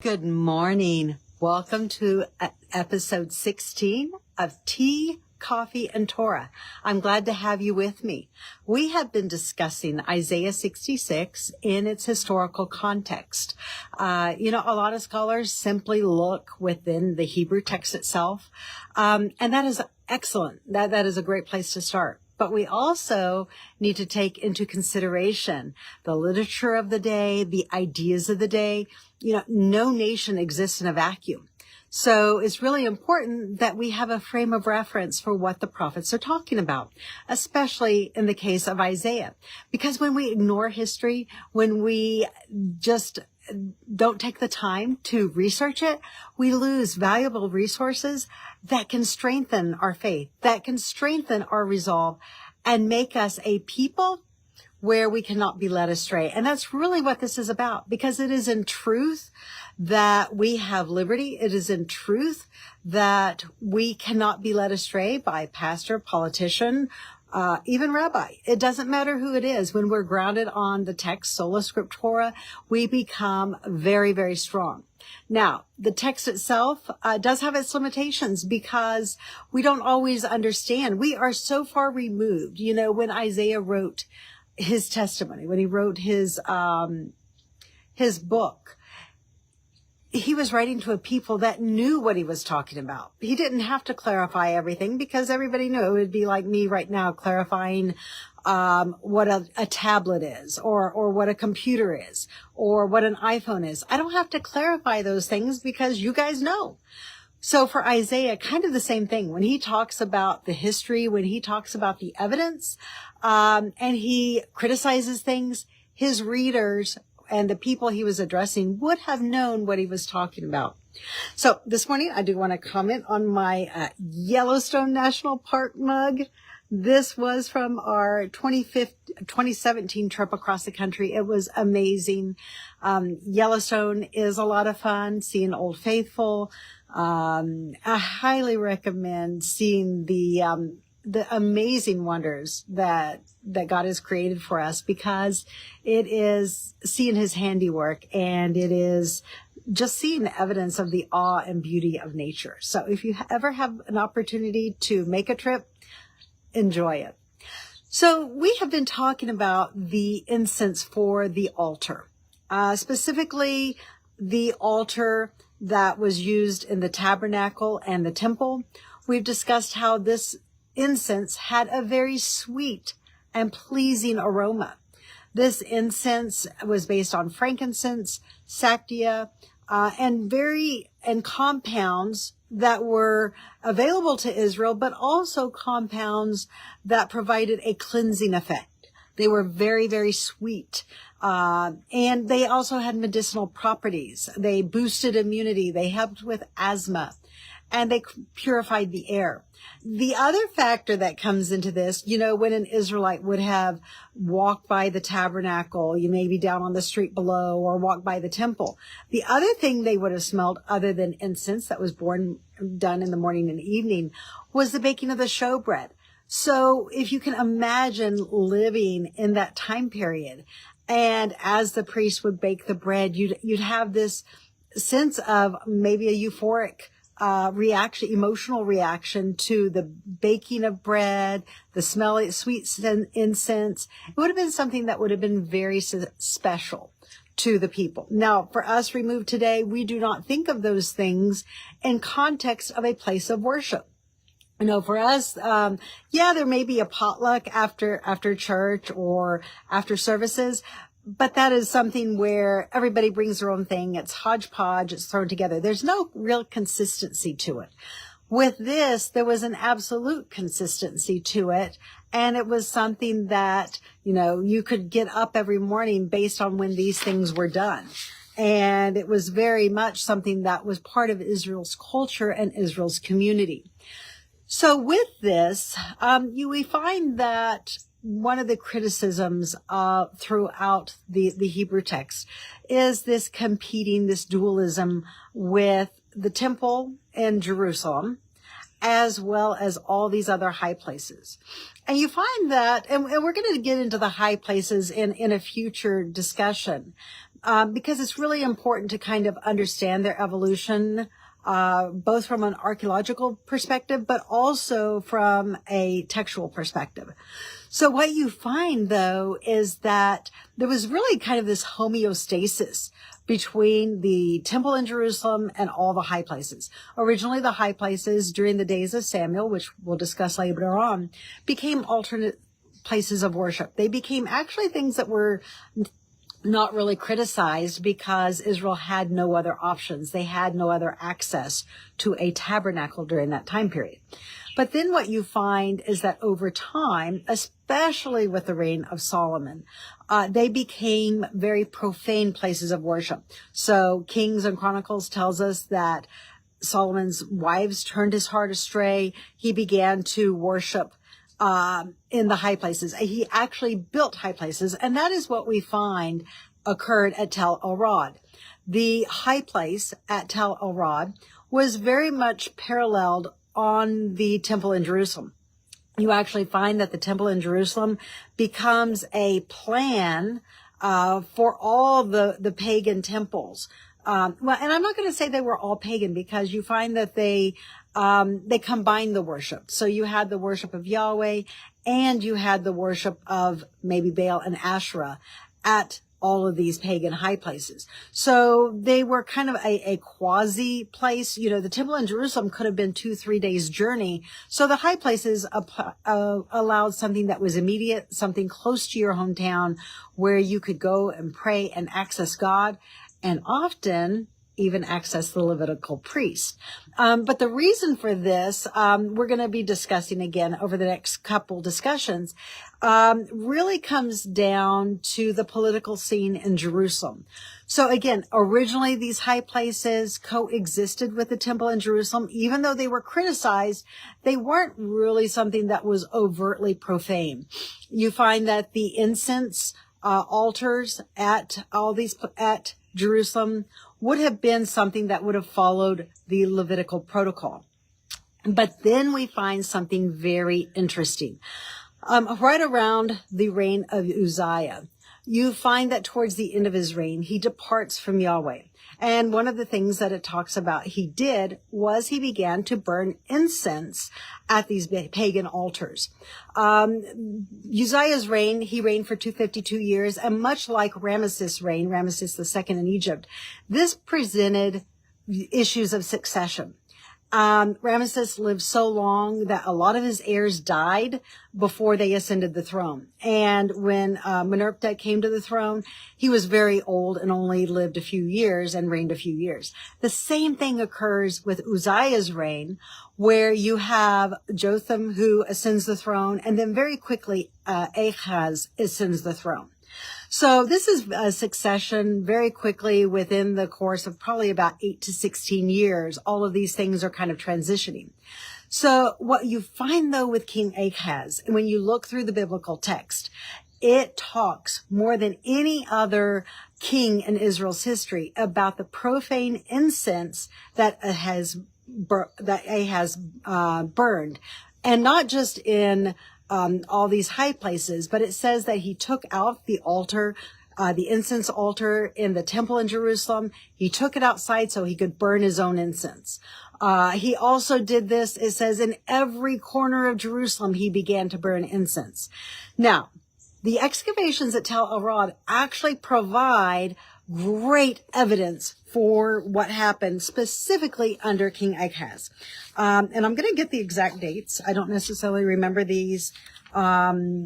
Good morning. Welcome to episode 16 of Tea, Coffee, and Torah. I'm glad to have you with me. We have been discussing Isaiah 66 in its historical context. A lot of scholars simply look within the Hebrew text itself, and that is excellent. That is a great place to start. But we also need to take into consideration the literature of the day, the ideas of the day. No nation exists in a vacuum. So it's really important that we have a frame of reference for what the prophets are talking about, especially in the case of Isaiah. Because when we ignore history, when we just don't take the time to research it, we lose valuable resources that can strengthen our faith, that can strengthen our resolve, and make us a people where we cannot be led astray. And that's really what this is about, because it is in truth that we have liberty. It is in truth that we cannot be led astray by pastor, politician, even rabbi. It doesn't matter who it is. When we're grounded on the text, sola scriptura, we become very, very strong. Now, the text itself does have its limitations because we don't always understand. We are so far removed. When Isaiah wrote his testimony, when he wrote his book, he was writing to a people that knew what he was talking about. He didn't have to clarify everything because everybody knew. It would be like me right now clarifying what a tablet is, or what a computer is, or what an iPhone is. I don't have to clarify those things because you guys know. So for Isaiah, kind of the same thing. When he talks about the history, when he talks about the evidence, and he criticizes things, his readers and the people he was addressing would have known what he was talking about. So this morning, I do want to comment on my Yellowstone National Park mug. This was from our 2017 trip across the country. It was amazing. Yellowstone is a lot of fun, seeing Old Faithful. I highly recommend seeing the amazing wonders that God has created for us, because it is seeing his handiwork, and it is just seeing the evidence of the awe and beauty of nature. So if you ever have an opportunity to make a trip, enjoy it. So we have been talking about the incense for the altar, specifically the altar that was used in the tabernacle and the temple. We've discussed how this incense had a very sweet and pleasing aroma. This incense was based on frankincense, staccia, and compounds that were available to Israel, but also compounds that provided a cleansing effect. They were very, very sweet. And they also had medicinal properties. They boosted immunity. They helped with asthma, and they purified the air. The other factor that comes into this, when an Israelite would have walked by the tabernacle, you may be down on the street below, or walked by the temple. The other thing they would have smelled, other than incense that was done in the morning and evening, was the baking of the showbread. So if you can imagine living in that time period, and as the priest would bake the bread, you'd have this sense of maybe a euphoric emotional reaction to the baking of bread, the smelly, sweet incense. It would have been something that would have been very special to the people. Now, for us removed today, we do not think of those things in context of a place of worship. For us, there may be a potluck after church or after services, but that is something where everybody brings their own thing. It's hodgepodge. It's thrown together. There's no real consistency to it. With this, there was an absolute consistency to it. And it was something that, you could get up every morning based on when these things were done. And it was very much something that was part of Israel's culture and Israel's community. So with this, we find that one of the criticisms throughout the Hebrew text is this dualism with the temple in Jerusalem, as well as all these other high places. And you find that, and we're going to get into the high places in a future discussion, because it's really important to kind of understand their evolution, both from an archaeological perspective, but also from a textual perspective. So what you find, though, is that there was really kind of this homeostasis between the temple in Jerusalem and all the high places. Originally, the high places during the days of Samuel, which we'll discuss later on, became alternate places of worship. They became actually things that were not really criticized because Israel had no other options. They had no other access to a tabernacle during that time period. But then what you find is that over time, especially with the reign of Solomon, they became very profane places of worship. So Kings and Chronicles tells us that Solomon's wives turned his heart astray. He began to worship in the high places. He actually built high places, and that is what we find occurred at Tel Arad. The high place at Tel Arad was very much paralleled on the temple in Jerusalem. You actually find that the temple in Jerusalem becomes a plan for all the pagan temples. Well, and I'm not going to say they were all pagan, because you find that they combined the worship. So you had the worship of Yahweh and you had the worship of maybe Baal and Asherah at all of these pagan high places. So they were kind of a quasi place. You know, the temple in Jerusalem could have been 2-3 days journey. So the high places allowed something that was immediate, something close to your hometown where you could go and pray and access God, and often even access the Levitical priest. But the reason for this, we're going to be discussing again over the next couple discussions, really comes down to the political scene in Jerusalem. So again, originally these high places coexisted with the temple in Jerusalem. Even though they were criticized, they weren't really something that was overtly profane. You find that the incense altars at Jerusalem would have been something that would have followed the Levitical protocol. But then we find something very interesting. Right around the reign of Uzziah, you find that towards the end of his reign, he departs from Yahweh. And one of the things that it talks about he did was he began to burn incense at these pagan altars. Uzziah's reign, he reigned for 252 years, and much like Ramesses' reign, Ramesses II in Egypt, this presented issues of succession. Ramesses lived so long that a lot of his heirs died before they ascended the throne. And when Meneptah came to the throne, he was very old and only lived a few years and reigned a few years. The same thing occurs with Uzziah's reign, where you have Jotham who ascends the throne, and then very quickly Ahaz ascends the throne. So this is a succession very quickly within the course of probably about 8 to 16 years. All of these things are kind of transitioning. So what you find, though, with King Ahaz, and when you look through the biblical text, it talks more than any other king in Israel's history about the profane incense that Ahaz burned. And not just in all these high places, but it says that he took out the altar, the incense altar in the temple in Jerusalem. He took it outside so he could burn his own incense. He also did this, it says, in every corner of Jerusalem, he began to burn incense. Now, the excavations at Tel Arad actually provide great evidence for what happened specifically under King Ahaz. And I'm going to get the exact dates. I don't necessarily remember these, off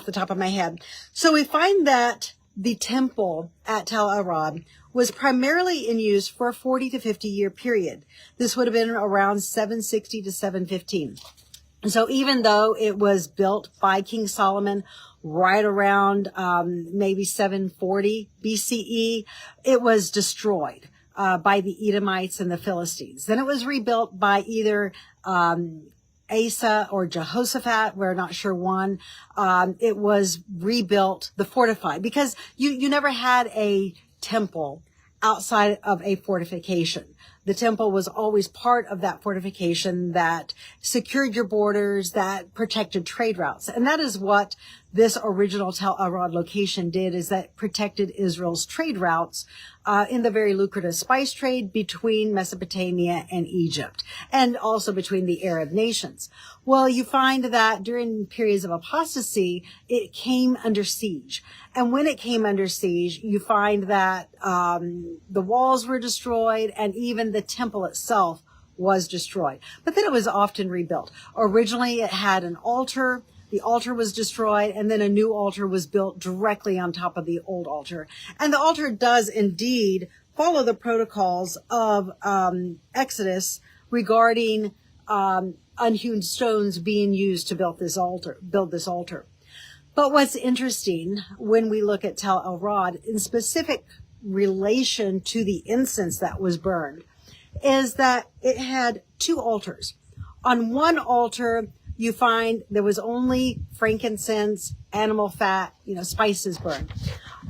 the top of my head. So we find that the temple at Tel Arad was primarily in use for a 40 to 50 year period. This would have been around 760 to 715. So even though it was built by King Solomon right around maybe 740 BCE, it was destroyed by the Edomites and the Philistines. Then it was rebuilt by either Asa or Jehoshaphat. We're not sure one. It was rebuilt, the fortified, because you never had a temple outside of a fortification. the temple was always part of that fortification that secured your borders, that protected trade routes. And that is what this original Tel Arad location did, is that protected Israel's trade routes in the very lucrative spice trade between Mesopotamia and Egypt, and also between the Arab nations. Well, you find that during periods of apostasy, it came under siege. And when it came under siege, you find that the walls were destroyed, and even the temple itself was destroyed. But then it was often rebuilt. Originally, it had an altar. The altar was destroyed, and then a new altar was built directly on top of the old altar. And the altar does indeed follow the protocols of Exodus regarding unhewn stones being used to build this altar. But what's interesting when we look at Tel Arad in specific relation to the incense that was burned is that it had two altars. On one altar, you find there was only frankincense, animal fat, spices burned.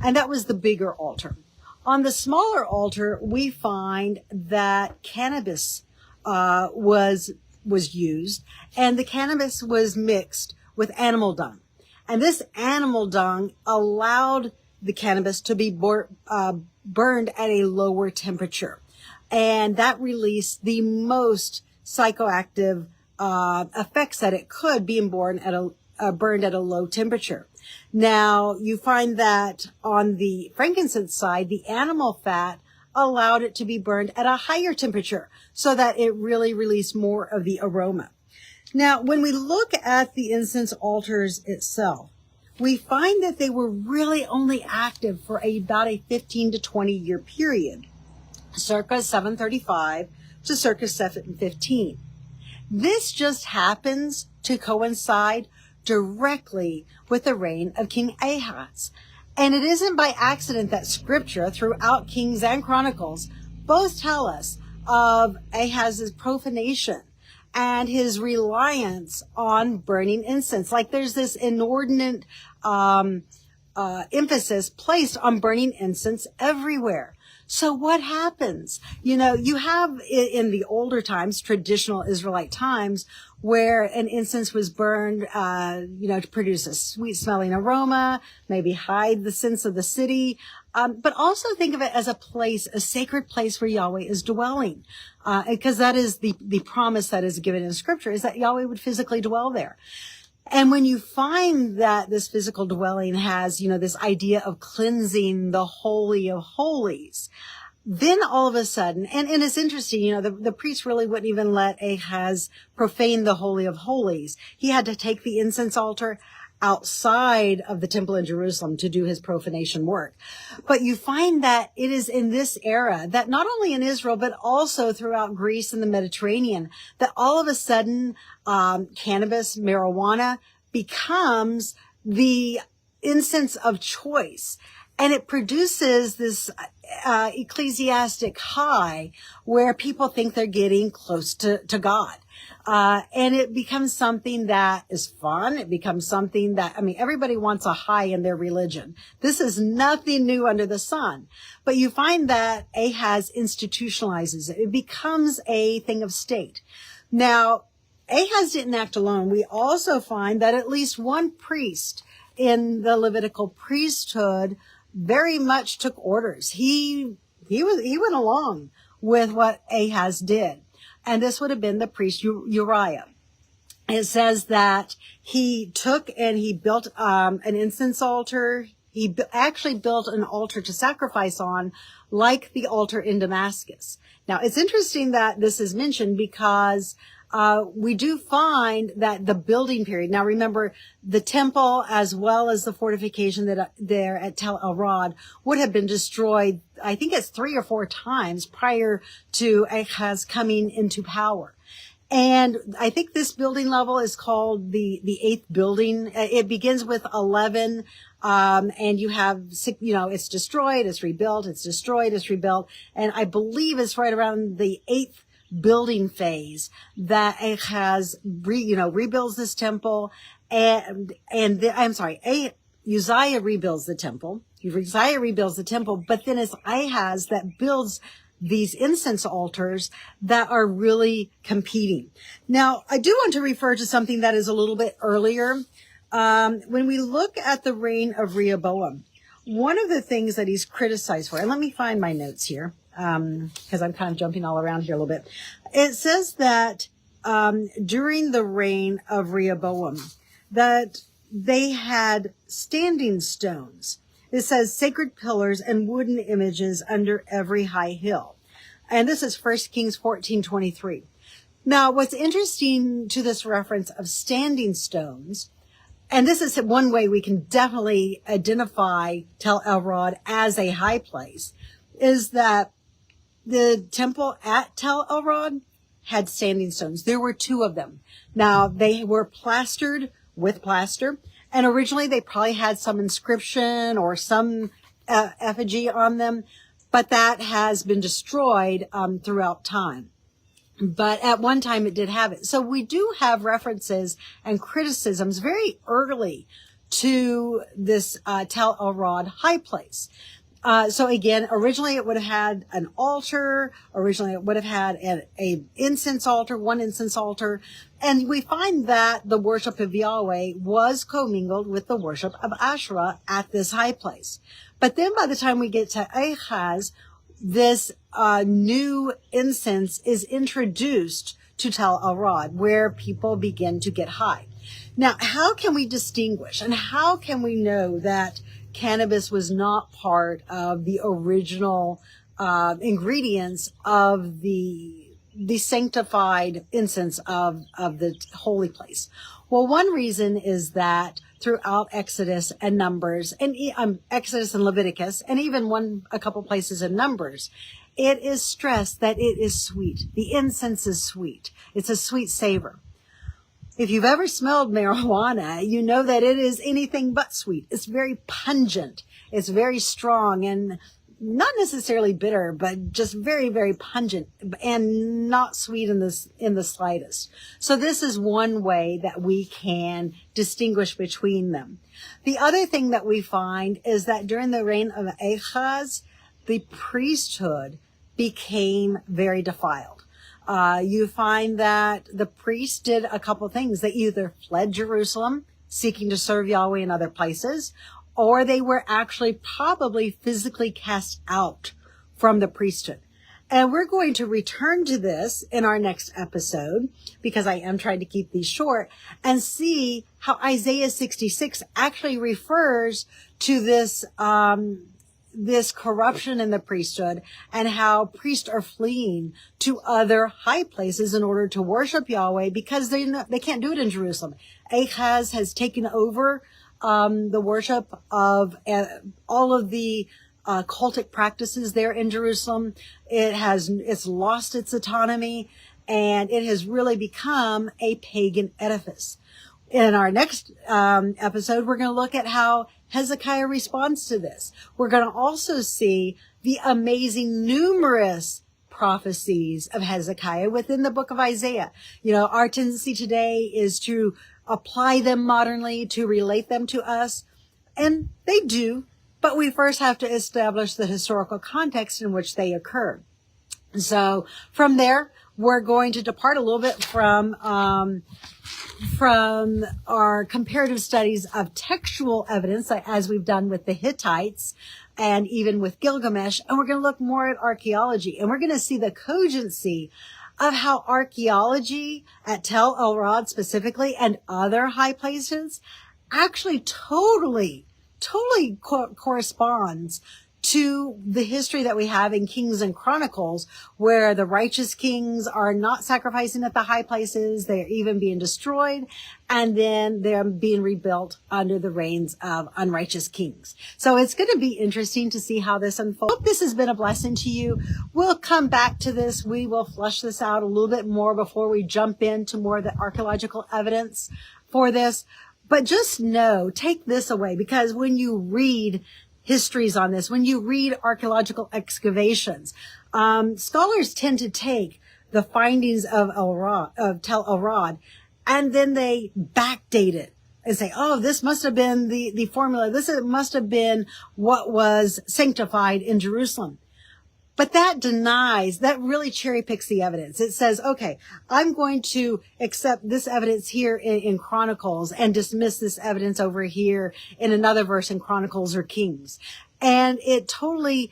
And that was the bigger altar. On the smaller altar, we find that cannabis was used, and the cannabis was mixed with animal dung. And this animal dung allowed the cannabis to be burned at a lower temperature. And that released the most psychoactive effects that it could, being burned at a low temperature. Now, you find that on the frankincense side, the animal fat allowed it to be burned at a higher temperature so that it really released more of the aroma. Now, when we look at the incense altars itself, we find that they were really only active for about a 15 to 20 year period, circa 735 to circa 715. This just happens to coincide directly with the reign of King Ahaz. And it isn't by accident that scripture throughout Kings and Chronicles both tell us of Ahaz's profanation and his reliance on burning incense. Like there's this inordinate emphasis placed on burning incense everywhere. So what happens? You have in the older times, traditional Israelite times, where an incense was burned, to produce a sweet smelling aroma, maybe hide the sense of the city. But also think of it as a sacred place where Yahweh is dwelling. Because that is the promise that is given in scripture, is that Yahweh would physically dwell there. And when you find that this physical dwelling has, this idea of cleansing the Holy of Holies, then all of a sudden, and it's interesting, the priest really wouldn't even let Ahaz profane the Holy of Holies. He had to take the incense altar outside of the temple in Jerusalem to do his profanation work. But you find that it is in this era that not only in Israel, but also throughout Greece and the Mediterranean, that all of a sudden, cannabis, marijuana becomes the incense of choice. And it produces this ecclesiastic high where people think they're getting close to God. And it becomes something that is fun. It becomes something that, everybody wants a high in their religion. This is nothing new under the sun. But you find that Ahaz institutionalizes it. It becomes a thing of state. Now, Ahaz didn't act alone. We also find that at least one priest in the Levitical priesthood very much took orders. He went along with what Ahaz did. And this would have been the priest Uriah. It says that he took and he built an incense altar. He actually built an altar to sacrifice on, like the altar in Damascus. Now, it's interesting that this is mentioned because we do find that the building period. Now, remember, the temple as well as the fortification that there at Tel Arad would have been destroyed. I think it's 3 or 4 times prior to Ahaz coming into power. And I think this building level is called the 8th building. It begins with 11. And you have, it's destroyed, it's rebuilt, it's destroyed, it's rebuilt. And I believe it's right around the 8th building phase that Ahaz rebuilds this temple, Uzziah rebuilds the temple. Uzziah rebuilds the temple, but then it's Ahaz that builds these incense altars that are really competing. Now, I do want to refer to something that is a little bit earlier. When we look at the reign of Rehoboam, one of the things that he's criticized for, and let me find my notes here, because I'm kind of jumping all around here a little bit. It says that during the reign of Rehoboam, that they had standing stones. It says sacred pillars and wooden images under every high hill. And this is 1 Kings 14:23. Now, what's interesting to this reference of standing stones, and this is one way we can definitely identify Tel Arad as a high place, is that the temple at Tel Arad had standing stones. There were 2 of them. Now, they were plastered with plaster, and originally they probably had some inscription or some effigy on them, but that has been destroyed throughout time. But at one time it did have it. So we do have references and criticisms very early to this Tel Arad high place. So again, originally it would have had an altar. Originally it would have had a incense altar, one incense altar. And we find that the worship of Yahweh was commingled with the worship of Asherah at this high place. But then by the time we get to Ahaz, this new incense is introduced to Tel Arad, where people begin to get high. Now, how can we distinguish, and how can we know that cannabis was not part of the original ingredients of the sanctified incense of the holy place? Well, one reason is that throughout Exodus and Numbers, and Exodus and Leviticus, and even a couple places in Numbers, it is stressed that it is sweet. The incense is sweet. It's a sweet savor. If you've ever smelled marijuana, you know that it is anything but sweet. It's very pungent. It's very strong and not necessarily bitter, but just very, very pungent and not sweet in the slightest. So this is one way that we can distinguish between them. The other thing that we find is that during the reign of Ahaz, the priesthood became very defiled. You find that the priests did a couple things. They either fled Jerusalem, seeking to serve Yahweh in other places, or they were actually probably physically cast out from the priesthood. And we're going to return to this in our next episode, because I am trying to keep these short, and see how Isaiah 66 actually refers to this corruption in the priesthood, and how priests are fleeing to other high places in order to worship Yahweh, because they can't do it in Jerusalem. Ahaz has taken over the worship of all of the cultic practices there in Jerusalem. It's lost its autonomy, and it has really become a pagan edifice. In our next episode, we're going to look at how Hezekiah responds to this. We're going to also see the amazing numerous prophecies of Hezekiah within the book of Isaiah. You know, our tendency today is to apply them modernly, to relate them to us, and they do, but we first have to establish the historical context in which they occurred. So from there, we're going to depart a little bit from our comparative studies of textual evidence, as we've done with the Hittites and even with Gilgamesh, and we're going to look more at archaeology, and we're going to see the cogency of how archaeology at Tel Arad specifically and other high places actually totally corresponds to the history that we have in Kings and Chronicles, where the righteous kings are not sacrificing at the high places. They're even being destroyed, and then they're being rebuilt under the reigns of unrighteous kings. So it's going to be interesting to see how this unfolds. Hope this has been a blessing to you. We'll come back to this. We will flush this out a little bit more before we jump into more of the archaeological evidence for this. But just know, take this away, because when you read histories on this, when you read archaeological excavations, scholars tend to take the findings of Tel Arad, and then they backdate it and say, oh, this must have been the formula. This must have been what was sanctified in Jerusalem. But that really cherry picks the evidence. It says, okay, I'm going to accept this evidence here in Chronicles and dismiss this evidence over here in another verse in Chronicles or Kings. And it totally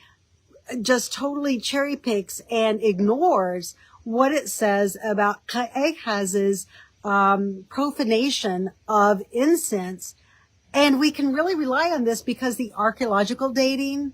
cherry picks and ignores what it says about Ahaz's profanation of incense. And we can really rely on this because the archaeological dating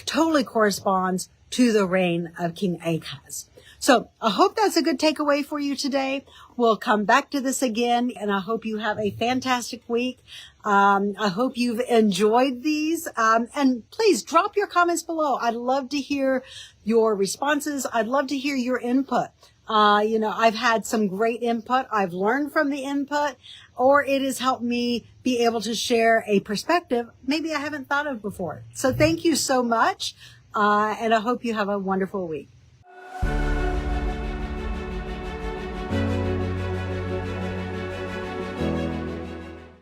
totally corresponds to the reign of King Ahaz. So I hope that's a good takeaway for you today. We'll come back to this again, and I hope you have a fantastic week. I hope you've enjoyed these. And please drop your comments below. I'd love to hear your responses. I'd love to hear your input. I've had some great input. I've learned from the input, or it has helped me be able to share a perspective maybe I haven't thought of before. So thank you so much. And I hope you have a wonderful week.